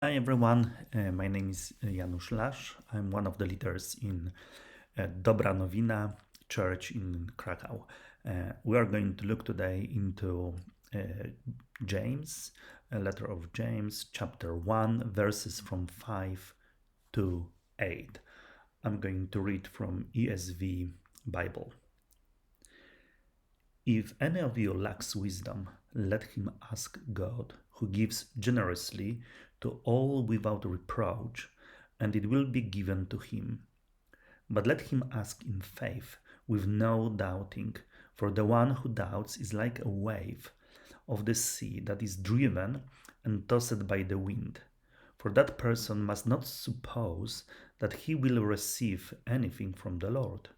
Hi everyone, my name is Janusz Lasz. I'm one of the leaders in Dobra Nowina Church in Krakow. We are going to look today into uh, James, a letter of James, chapter 1, verses from 5 to 8. I'm going to read from ESV Bible. If any of you lacks wisdom, let him ask God, who gives generously to all without reproach, and it will be given to him. But let him ask in faith, with no doubting, for the one who doubts is like a wave of the sea that is driven and tossed by the wind. For that person must not suppose that he will receive anything from the Lord.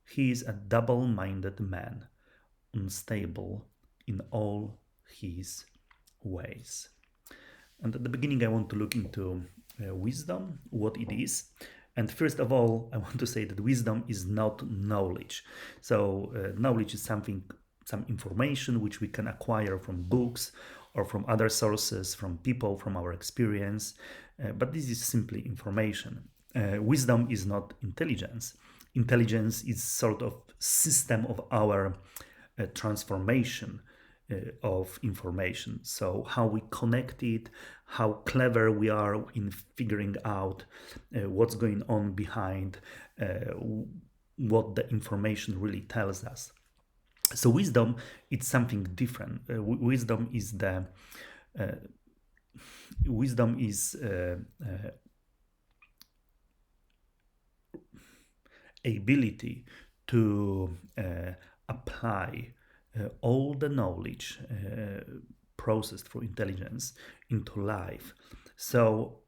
He is a double minded man, unstable in all his ways. And at the beginning, I want to look into wisdom, what it is. And first of all, I want to say that wisdom is not knowledge. So, knowledge is some information which we can acquire from books or from other sources, from people, from our experience. But this is simply information. Wisdom is not intelligence. Intelligence is sort of system of our transformation of information. So, how we connect it, how clever we are in figuring out what's going on behind what the information really tells us. So, wisdom it's something different. Uh, wisdom is ability to apply all the knowledge processed through intelligence into life. So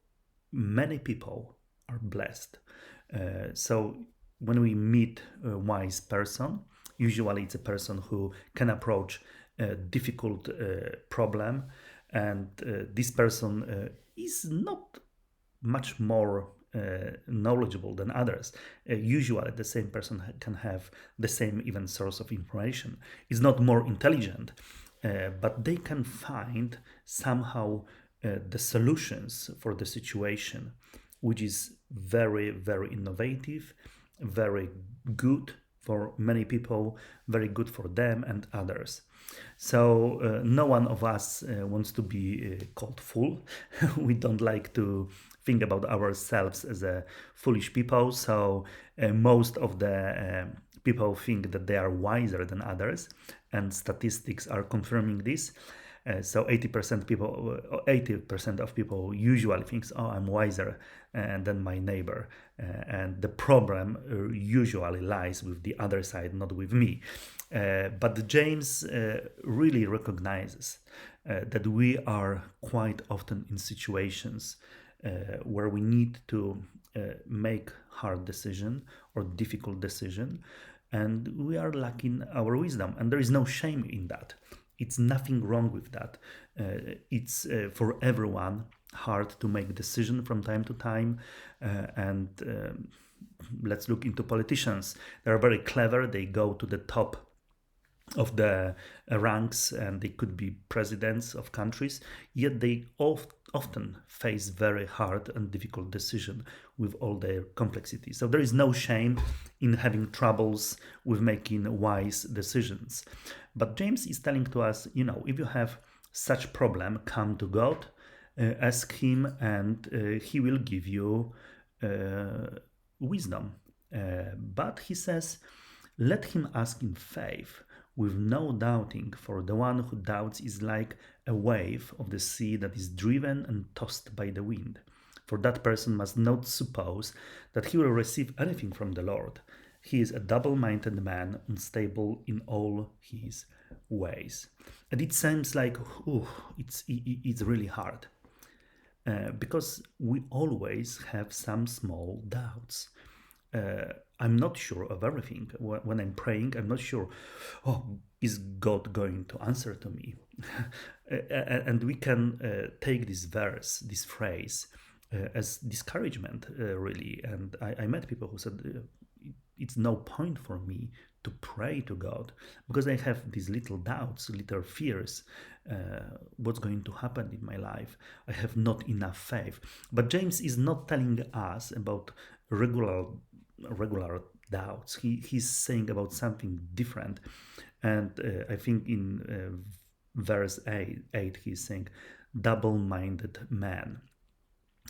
many people are blessed. So when we meet a wise person, usually it's a person who can approach a difficult problem, and this person is not much more knowledgeable than others. Usually, the same person can have the same even source of information. Is not more intelligent, but they can find somehow the solutions for the situation, which is very, very innovative, very good for many people, very good for them and others. So no one of us wants to be called fool. We don't like to think about ourselves as a foolish people. So most of the people think that they are wiser than others, and statistics are confirming this. So 80% of people usually thinks, "Oh, I'm wiser than my neighbor," and the problem usually lies with the other side, not with me. But James really recognizes that we are quite often in situations where we need to make hard decision or difficult decision, and we are lacking our wisdom, and there is no shame in that. It's nothing wrong with that. It's for everyone hard to make decision from time to time, and let's look into politicians. They are very clever. They go to the top of the ranks, and they could be presidents of countries, yet they often face very hard and difficult decisions with all their complexity. So there is no shame in having troubles with making wise decisions. But James is telling to us, if you have such problem, come to God, ask him, and he will give you wisdom. But he says, let him ask in faith, with no doubting, for the one who doubts is like a wave of the sea that is driven and tossed by the wind. For that person must not suppose that he will receive anything from the Lord. He is a double minded man, unstable in all his ways. And it seems like, it's really hard. Because we always have some small doubts. I'm not sure of everything. When I'm praying, I'm not sure, is God going to answer to me? And we can take this verse, this phrase, as discouragement, really. And I met people who said, it's no point for me to pray to God because I have these little doubts, little fears. what's going to happen in my life. I have not enough faith. But James is not telling us about regular doubts. He's saying about something different. And I think in verse 8 he's saying, double-minded man.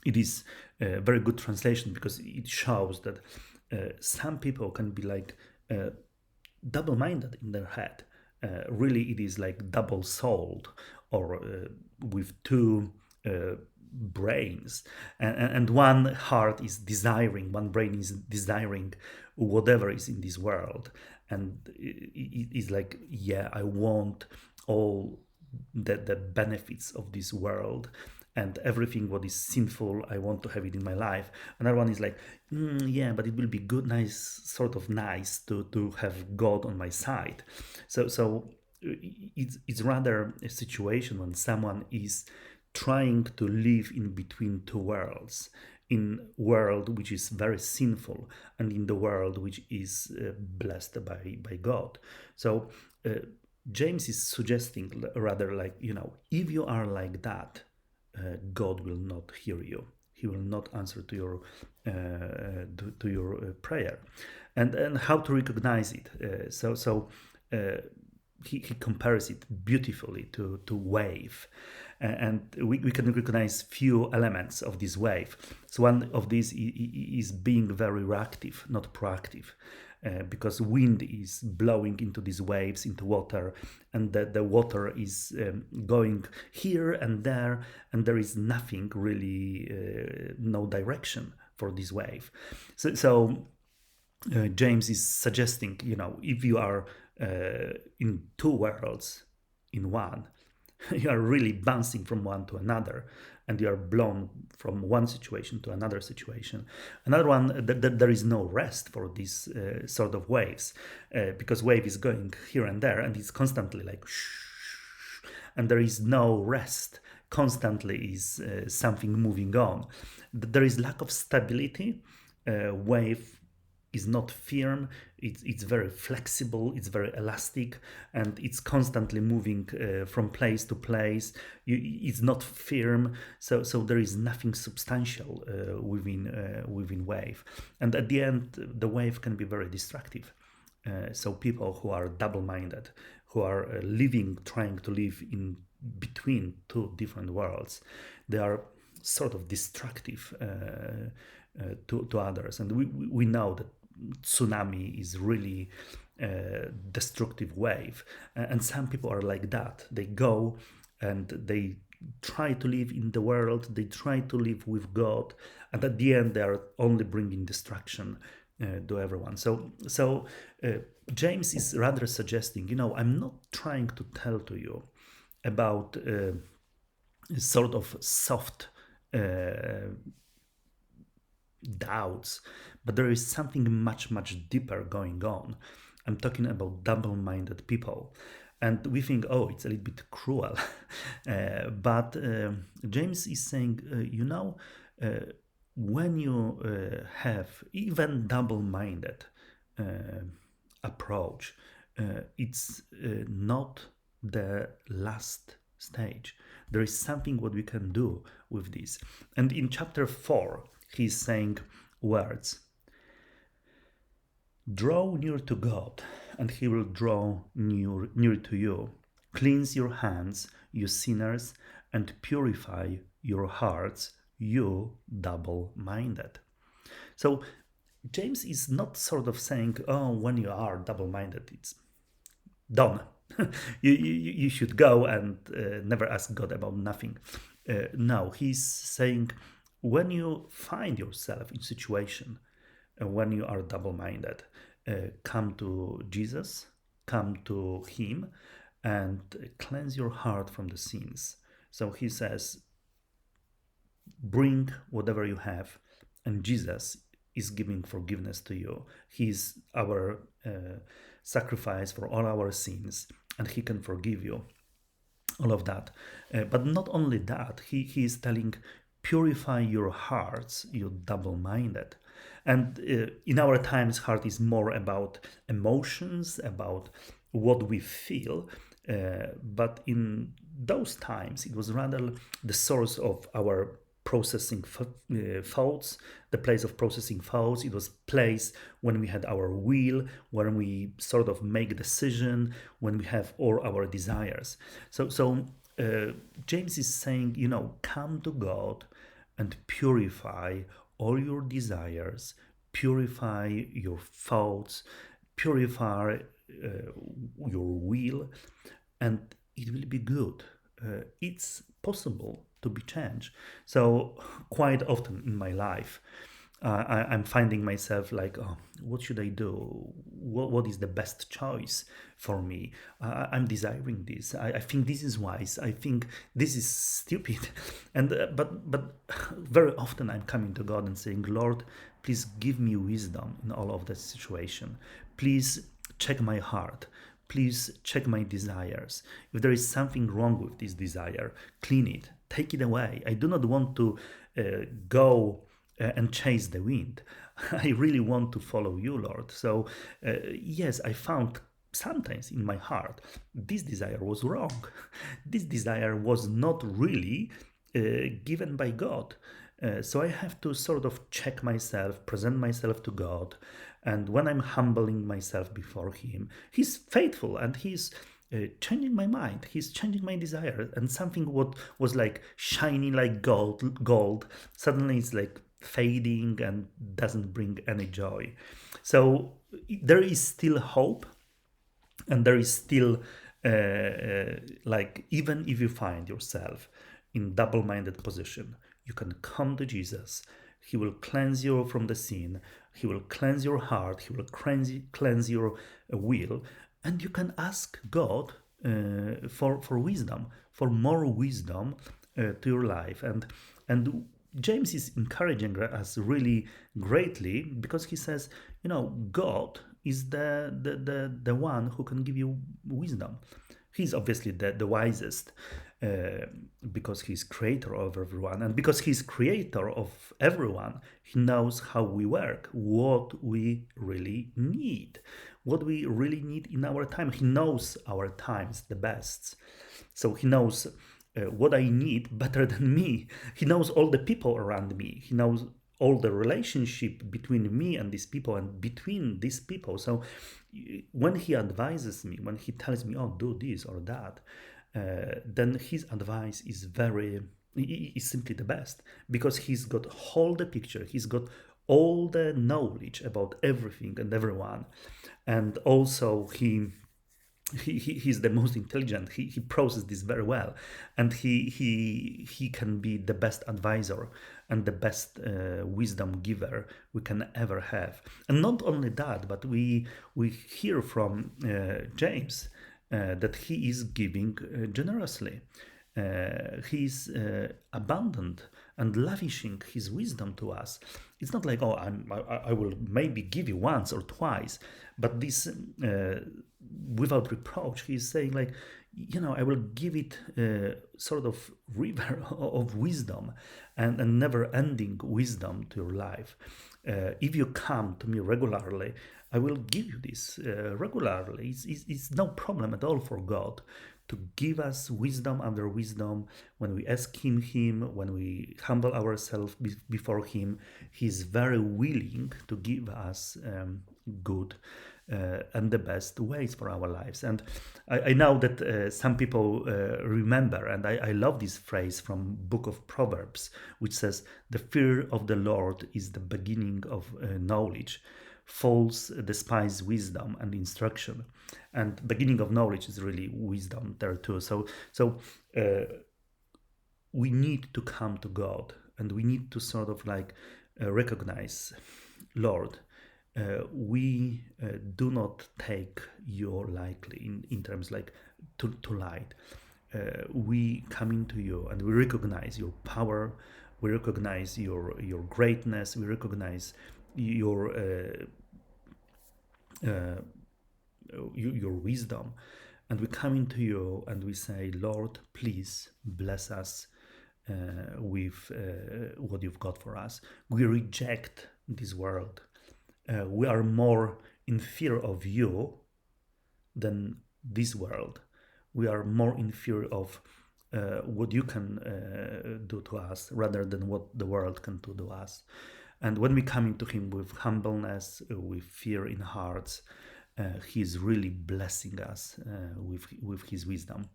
It is a very good translation because it shows that some people can be like double-minded in their head. Really, it is like double-souled, or with two brains, and one heart is desiring, one brain is desiring whatever is in this world, and it is like, yeah, I want all the benefits of this world, and everything what is sinful, I want to have it in my life. Another one is like, yeah, but it will be good, nice to have God on my side. So it's rather a situation when someone is trying to live in between two worlds, in world which is very sinful and in the world which is blessed by God. So James is suggesting rather like, if you are like that, God will not hear you. He will not answer to your prayer, and how to recognize it. He compares it beautifully to wave, and we can recognize few elements of this wave. So one of these is being very reactive, not proactive. Because wind is blowing into these waves, into water, and the water is going here and there is nothing really, no direction for this wave. So James is suggesting, if you are in two worlds in one, you are really bouncing from one to another, and you are blown from one situation to another situation. Another one, there is no rest for these sort of waves, because wave is going here and there, and it's constantly like shh, and there is no rest. Constantly is something moving on. There is lack of stability. Wave is not firm, it's very flexible, it's very elastic, and it's constantly moving from place to place. It's not firm, so there is nothing substantial within wave, and at the end the wave can be very destructive. So people who are double-minded, who are trying to live in between two different worlds, they are sort of destructive to others. And we know that tsunami is really a destructive wave, and some people are like that. They go and they try to live in the world, they try to live with God, and at the end they are only bringing destruction to everyone. So James is rather suggesting, I'm not trying to tell to you about sort of soft doubts, but there is something much deeper going on. I'm talking about double-minded people, and we think, oh, it's a little bit cruel. But James is saying, when you have even double-minded approach, it's not the last stage. There is something what we can do with this. And in chapter 4, he's saying words: draw near to God, and he will draw near to you. Cleanse your hands, you sinners, and purify your hearts, you double-minded. So James is not sort of saying, oh, when you are double-minded, it's done. you should go and never ask God about nothing. No, he's saying, when you find yourself in situation, when you are double-minded, come to Jesus, come to him, and cleanse your heart from the sins. So he says, bring whatever you have, and Jesus is giving forgiveness to you. He's our sacrifice for all our sins, and he can forgive you all of that. But not only that, he is telling, purify your hearts, you double-minded. And in our times, heart is more about emotions, about what we feel. But in those times, it was rather the source of our processing thoughts, the place of processing thoughts. It was place when we had our will, when we sort of make a decision, when we have all our desires. So James is saying, come to God and purify all your desires, purify your thoughts, purify your will, and it will be good. It's possible to be changed. So, quite often in my life, I'm finding myself like, oh, what should I do? What is the best choice for me? I'm desiring this. I think this is wise. I think this is stupid. And but very often I'm coming to God and saying, Lord, please give me wisdom in all of that situation. Please check my heart. Please check my desires. If there is something wrong with this desire, clean it, take it away. I do not want to go and chase the wind. I really want to follow you, Lord. So, yes, I found sometimes in my heart this desire was wrong. This desire was not really given by God. So I have to sort of check myself, present myself to God, and when I'm humbling myself before Him, He's faithful and He's changing my mind. He's changing my desire, and something what was like shiny like gold, suddenly it's like fading and doesn't bring any joy. So there is still hope, and there is still like even if you find yourself in double-minded position, you can come to Jesus. He will cleanse you from the sin. He will cleanse your heart. He will cleanse your will, and you can ask God for wisdom, for more wisdom to your life. And James is encouraging us really greatly, because he says, God is the one who can give you wisdom. He's obviously the wisest, because he's creator of everyone, and because he's creator of everyone, he knows how we work, what we really need, in our time. He knows our times the best, so he knows what I need better than me. He knows all the people around me. He knows all the relationship between me and these people and between these people. So when he advises me, when he tells me, oh, do this or that, then his advice is simply the best, because he's got all the picture. He's got all the knowledge about everything and everyone. And also he's the most intelligent. He processes this very well, and he can be the best advisor and the best wisdom giver we can ever have. And not only that, but we hear from James that he is giving generously. He's abundant and lavishing his wisdom to us. It's not like, oh, I will maybe give you once or twice, but this without reproach. He's saying like, I will give it sort of river of wisdom and never-ending wisdom to your life. If you come to me regularly, I will give you this regularly. It's no problem at all for God to give us wisdom after wisdom when we ask Him, when we humble ourselves before Him. He's very willing to give us good and the best ways for our lives. And I know that some people remember, and I love this phrase from Book of Proverbs, which says, the fear of the Lord is the beginning of knowledge. Fools despise wisdom and instruction. And beginning of knowledge is really wisdom there too. So we need to come to God, and we need to sort of like recognize, Lord, we do not take you lightly in terms like to light. We come into you and we recognize your power, we recognize your greatness, we recognize your wisdom, and we come into you and we say, Lord, please bless us with what you've got for us. We reject this world. We are more in fear of you than this world. We are more in fear of what you can do to us rather than what the world can do to us. And when we come into Him with humbleness, with fear in hearts, He is really blessing us with His wisdom.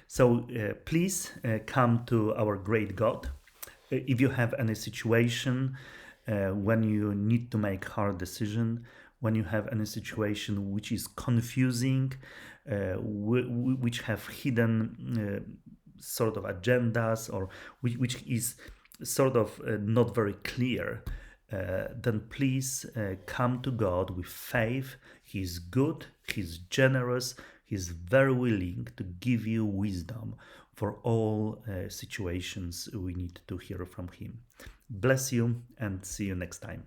So please come to our great God. If you have any situation when you need to make hard decision, when you have any situation which is confusing, which have hidden sort of agendas, or which is sort of not very clear, then please come to God with faith. He's good, He's generous, He's very willing to give you wisdom for all situations we need to hear from Him. Bless you and see you next time.